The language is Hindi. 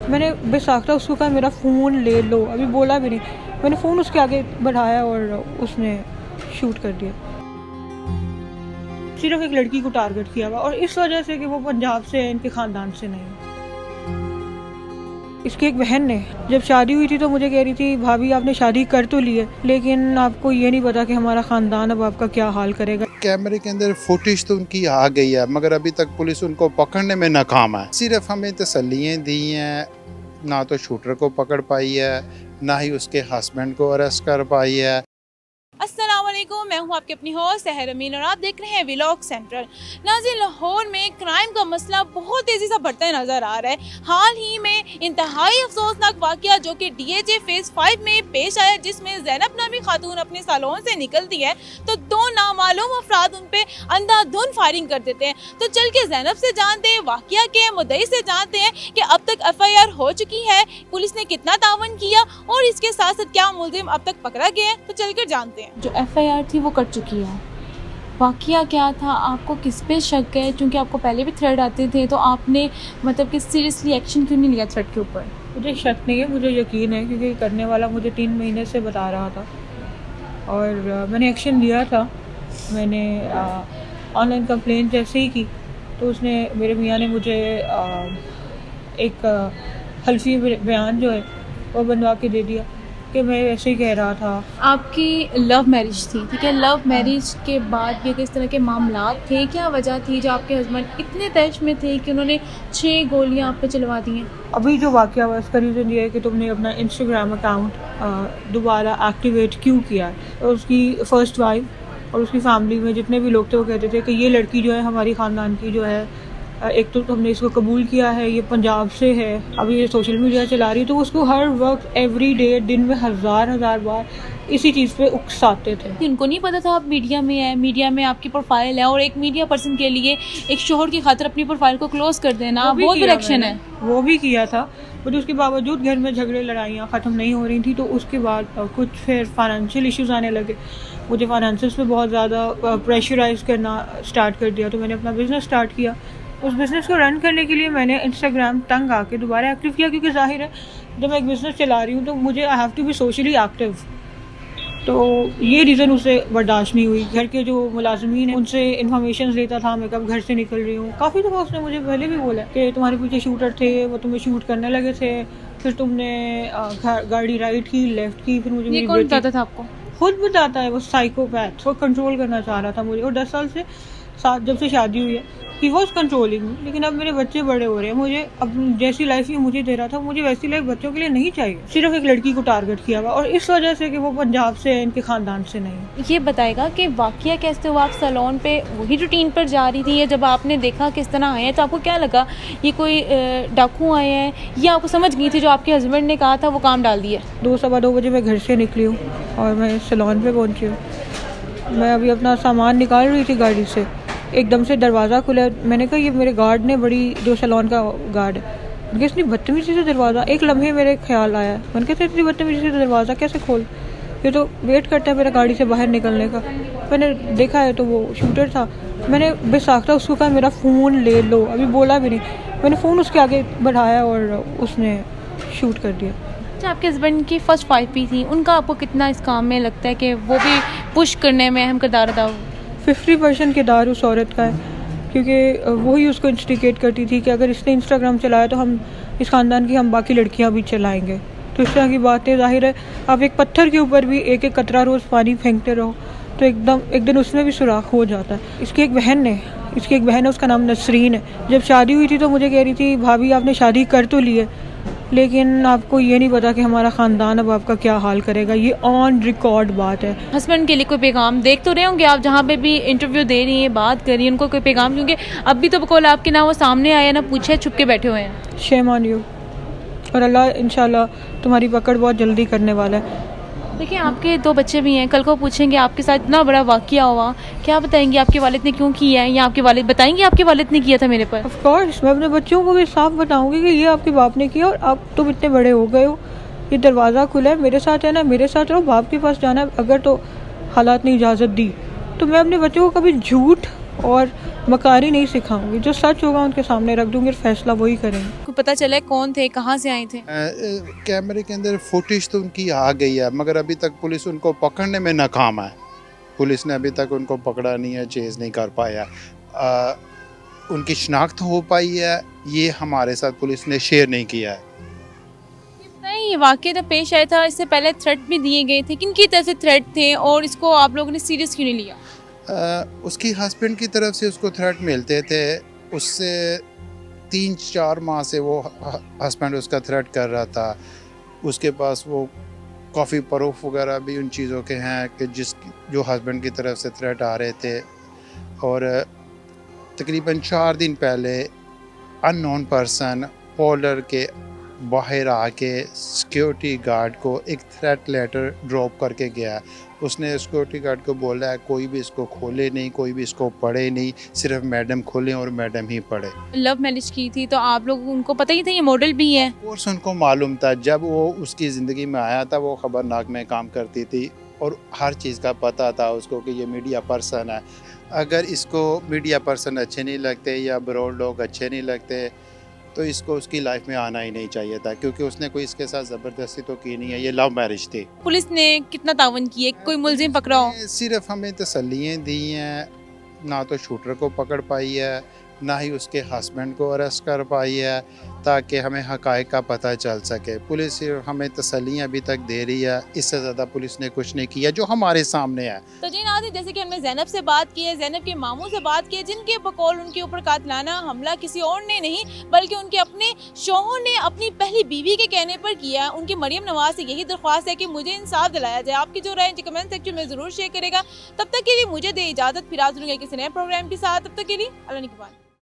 मैंने बेसाख्ता उसको कहा मेरा फ़ोन ले लो, अभी बोला भी नहीं, मैंने फ़ोन उसके आगे बढ़ाया और उसने शूट कर दिया। सिर्फ एक लड़की को टारगेट किया हुआ और इस वजह से कि वो पंजाब से है, इनके ख़ानदान से नहीं। इसकी एक बहन ने जब शादी हुई थी तो मुझे कह रही थी भाभी आपने शादी कर तो ली है लेकिन आपको ये नहीं पता कि हमारा ख़ानदान अब आपका क्या हाल करेगा। कैमरे के अंदर फुटेज तो उनकी आ गई है मगर अभी तक पुलिस उनको पकड़ने में नाकाम है। सिर्फ हमें तसल्लियाँ दी हैं, ना तो शूटर को पकड़ पाई है ना ही उसके हस्बैंड को अरेस्ट कर पाई है। अस्सलाम वालेकुम, मैं हूं आपकी अपनी होस्ट सहर अमीन और आप देख रहे हैं व्लॉग सेंट्रल। नाज़रीन, लाहौर में क्राइम का मसला बहुत तेज़ी से बढ़ता नज़र आ रहा है। हाल ही में इंतहाई अफसोसनाक वाक़या जो कि DAJ फेज़ 5 में पेश आया जिसमें ज़ैनब नामी खातून अपने सालोन से निकलती है तो दो नामालूम अफराद उन पर अंधाधुंध फायरिंग कर देते हैं। तो चल के ज़ैनब से जानते हैं, वाक़या के मुद्दई से जानते हैं कि अब तक FIR हो चुकी है, पुलिस ने कितना तावन किया और इसके साथ साथ क्या मुलजिम अब तक पकड़ा गया है। तो चलकर जानते हैं। जो FIR थी वो कट चुकी है। वाक़या क्या था, आपको किस पे शक है? क्योंकि आपको पहले भी थ्रेड आते थे तो आपने मतलब कि सीरियसली एक्शन क्यों नहीं लिया थ्रेड के ऊपर? मुझे शक नहीं है, मुझे यकीन है क्योंकि करने वाला मुझे 3 महीने से बता रहा था और मैंने एक्शन लिया था। मैंने ऑनलाइन कंप्लेंट जैसे ही की तो उसने मेरे मियाँ ने मुझे एक हल्फी बयान जो है वो बनवा के दे दिया कि मैं वैसे ही कह रहा था। आपकी लव मैरिज थी, ठीक है? लव मैरिज के बाद ये किस तरह के मामलात थे? क्या वजह थी जो आपके हस्बैंड इतने तैश में थे कि उन्होंने 6 गोलियां आप पे चलवा दी हैं? अभी जो वाक़या हुआ उसका रीज़न ये है कि तुमने अपना इंस्टाग्राम अकाउंट दोबारा एक्टिवेट क्यों किया है। और उसकी फ़र्स्ट वाइफ और उसकी फैमिली में जितने भी लोग थे वो कहते थे कि ये लड़की जो है हमारी ख़ानदान की जो है, एक तो हमने इसको कबूल किया है, ये पंजाब से है, अभी ये सोशल मीडिया चला रही है, तो उसको हर वक्त एवरी डे दिन में हज़ार बार इसी चीज़ पे उकसाते थे। उनको नहीं पता था आप मीडिया में है, मीडिया में आपकी प्रोफाइल है और एक मीडिया पर्सन के लिए एक शोहर की खातिर अपनी प्रोफाइल को क्लोज कर देना बहुत बड़ा एक्शन है। वो भी किया था बट उसके बावजूद घर में झगड़े लड़ाइयाँ ख़त्म नहीं हो रही थी तो उसके बाद कुछ फिर फाइनेंशियल इश्यूज़ आने लगे। मुझे फाइनेंसिस पे बहुत ज़्यादा प्रेशराइज करना स्टार्ट कर दिया तो मैंने अपना बिज़नेस स्टार्ट किया। उस बिज़नेस को रन करने के लिए मैंने इंस्टाग्राम तंग आके दोबारा एक्टिव किया क्योंकि जाहिर है जब मैं एक बिज़नेस चला रही हूँ तो मुझे I have to be socially active. तो ये रीज़न उसे बर्दाश्त नहीं हुई। घर के जो मुलाजमीन हैं उनसे इन्फॉर्मेशन लेता था मैं कब घर से निकल रही हूँ। काफ़ी दफ़ा उसने मुझे पहले भी बोला कि तुम्हारे पीछे शूटर थे, वो तुम्हें शूट करने लगे थे, फिर तुमने गाड़ी राइट की लेफ़्ट की। फिर मुझे ये कौन बताता था आपको? खुद बताता है, वो साइकोपैथ, वो कंट्रोल करना चाह रहा था मुझे। और 10 साल से जब से शादी हुई है ही वॉज कंट्रोलिंग। लेकिन अब मेरे बच्चे बड़े हो रहे हैं, मुझे अब जैसी लाइफ ये मुझे दे रहा था मुझे वैसी लाइफ बच्चों के लिए नहीं चाहिए। सिर्फ एक लड़की को टारगेट किया हुआ और इस वजह से कि वो पंजाब से है, इनके ख़ानदान से नहीं। ये बताएगा कि वाक़या कैसे हुआ? आप सैलून पे वही रूटीन पर जा रही थी या जब आपने देखा किस तरह आए हैं तो आपको क्या लगा ये कोई डाकू आए हैं या आपको समझ गई थी जो आपके हस्बैंड ने कहा था वो काम डाल दिया? 2 सवा 2 बजे मैं घर से निकली हूँ और मैं सैलून पे पहुँची हूँ। मैं अभी अपना सामान निकाल रही थी गाड़ी से, एकदम से दरवाज़ा खुला। मैंने कहा ये मेरे गार्ड ने, बड़ी जो सैलून का गार्ड है, इसने बदतमीज़ी से दरवाज़ा, एक लम्हे मेरे ख्याल आया, मैंने कहा इतनी बदतमीज़ी से दरवाज़ा कैसे खोल, ये तो वेट करता है मेरा गाड़ी से बाहर निकलने का। मैंने देखा है तो वो शूटर था। मैंने बेसाख्ता उसको कहा मेरा फ़ोन ले लो, अभी बोला भी नहीं, मैंने फ़ोन उसके आगे बढ़ाया और उसने शूट कर दिया। अच्छा, आपके हस्बैंड की फर्स्ट वाइफ भी थी, उनका आपको कितना इस काम में लगता है कि वो भी पुश करने में अहम किरदार था? 50% किरदार उस औरत का है क्योंकि वही उसको इंस्टिगेट करती थी कि अगर इसने इंस्टाग्राम चलाया तो हम इस ख़ानदान की हम बाकी लड़कियां भी चलाएंगे। तो इस तरह की बातें, जाहिर है आप एक पत्थर के ऊपर भी एक कतरा रोज़ पानी फेंकते रहो तो एकदम एक दिन उसमें भी सुराख हो जाता है। इसकी एक बहन है, उसका नाम नसरीन है। जब शादी हुई थी तो मुझे कह रही थी भाभी आपने शादी कर तो ली है लेकिन आपको ये नहीं पता कि हमारा ख़ानदान अब आपका क्या हाल करेगा। ये ऑन रिकॉर्ड बात है। हस्बैंड के लिए कोई पैगाम देख तो रहे होंगे आप, जहाँ पे भी इंटरव्यू दे रही हैं, बात कर रही हैं, उनको कोई पैगाम? क्योंकि अब भी तो बकौल आपके ना वो सामने आया ना पूछे, छुप के बैठे हुए हैं। Shame on you. और अल्लाह इंशाल्लाह तुम्हारी पकड़ बहुत जल्दी करने वाला है। देखिए, आपके 2 बच्चे भी हैं, कल को पूछेंगे आपके साथ इतना बड़ा वाक़या हुआ, क्या बताएंगे आपके वालिद ने क्यों किया है, या आपके वालिद बताएंगे आपके वालिद ने किया था मेरे पर? ऑफ कोर्स मैं अपने बच्चों को भी साफ बताऊंगी कि ये आपके बाप ने किया और अब तुम इतने बड़े हो गए हो, ये दरवाज़ा खुला है, मेरे साथ है ना, मेरे साथ रहो, बाप के पास जाना है अगर तो हालात ने इजाज़त दी। तो मैं अपने बच्चों को कभी झूठ और मकारी नहीं सिखाऊंगी, जो सच होगा उनके सामने रख दूंगी और फैसला वही करेंगे। आपको पता चला है कौन थे, कहाँ से आए थे? कैमरे के अंदर फुटेज तो उनकी आ गई है, मगर अभी तक पुलिस उनको पकड़ने में नाकाम है। पुलिस ने अभी तक उनको पकड़ा नहीं है, चेज़ नहीं कर पाया। उनकी शिनाख्त हो पाई है, ये हमारे साथ पुलिस ने शेयर नहीं किया है। नहीं, ये वाकई तो पेश आया था, इससे पहले थ्रेट भी दिए गए थे, किन की तरफ से थ्रेट थे और इसको आप लोगों ने सीरियस क्यों नहीं लिया? उसकी हस्बैंड की तरफ से उसको थ्रेट मिलते थे, उससे 3-4 माह से वो हस्बैंड उसका थ्रेट कर रहा था। उसके पास वो काफ़ी प्रूफ वगैरह भी उन चीज़ों के हैं कि जो हस्बैंड की तरफ से थ्रेट आ रहे थे। और तकरीबन 4 दिन पहले अननोन पर्सन पोलर के बाहर आके सिक्योरिटी गार्ड को एक थ्रेट लेटर ड्रॉप करके गया। उसने सिक्योरिटी गार्ड को बोला है कोई भी इसको खोले नहीं, कोई भी इसको पढ़े नहीं, सिर्फ मैडम खोलें और मैडम ही पढ़े। लव मैरिज की थी तो आप लोग उनको पता ही था ये मॉडल भी है? कोर्स उनको मालूम था, जब वो उसकी ज़िंदगी में आया था वो खबरनाक में काम करती थी और हर चीज़ का पता था उसको कि ये मीडिया पर्सन है। अगर इसको मीडिया पर्सन अच्छे नहीं लगते या ब्रॉड लोग अच्छे नहीं लगते तो इसको उसकी लाइफ में आना ही नहीं चाहिए था, क्योंकि उसने कोई इसके साथ ज़बरदस्ती तो की नहीं है, ये लव मैरिज थी। पुलिस ने कितना तावन किया, कोई मुलजिम पकड़ा हो? सिर्फ हमें तसल्लियाँ दी हैं, ना तो शूटर को पकड़ पाई है, ना ही उसके हस्बैंड को अरेस्ट कर पाई है, ताकि हमें हक़ाइक़ का पता चल सके। पुलिस सिर्फ हमें तसल्लियाँ अभी तक दे रही है, इससे ज़्यादा पुलिस ने कुछ नहीं किया जो हमारे सामने है। तो जी नाज़रीन, जैसे कि हमने ज़ैनब से बात की है, ज़ैनब के मामू से बात की है, जिनके बकौल उनके ऊपर कातिलाना हमला किसी और ने नहीं बल्कि उनके अपने शौहर ने अपनी पहली बीवी के कहने पर किया। उनकी मरियम नवाज से यही दरख्वास्त है कि मुझे इंसाफ दिलाया जाए। आपकी जो राय कमेंट सेक्शन में ज़रूर शेयर करेगा। तब तक के लिए मुझे दे इजाज़त, फिर हाज़िर होंगे किसी नए प्रोग्राम के साथ। तब तक के लिए अल्लाह निगहबान।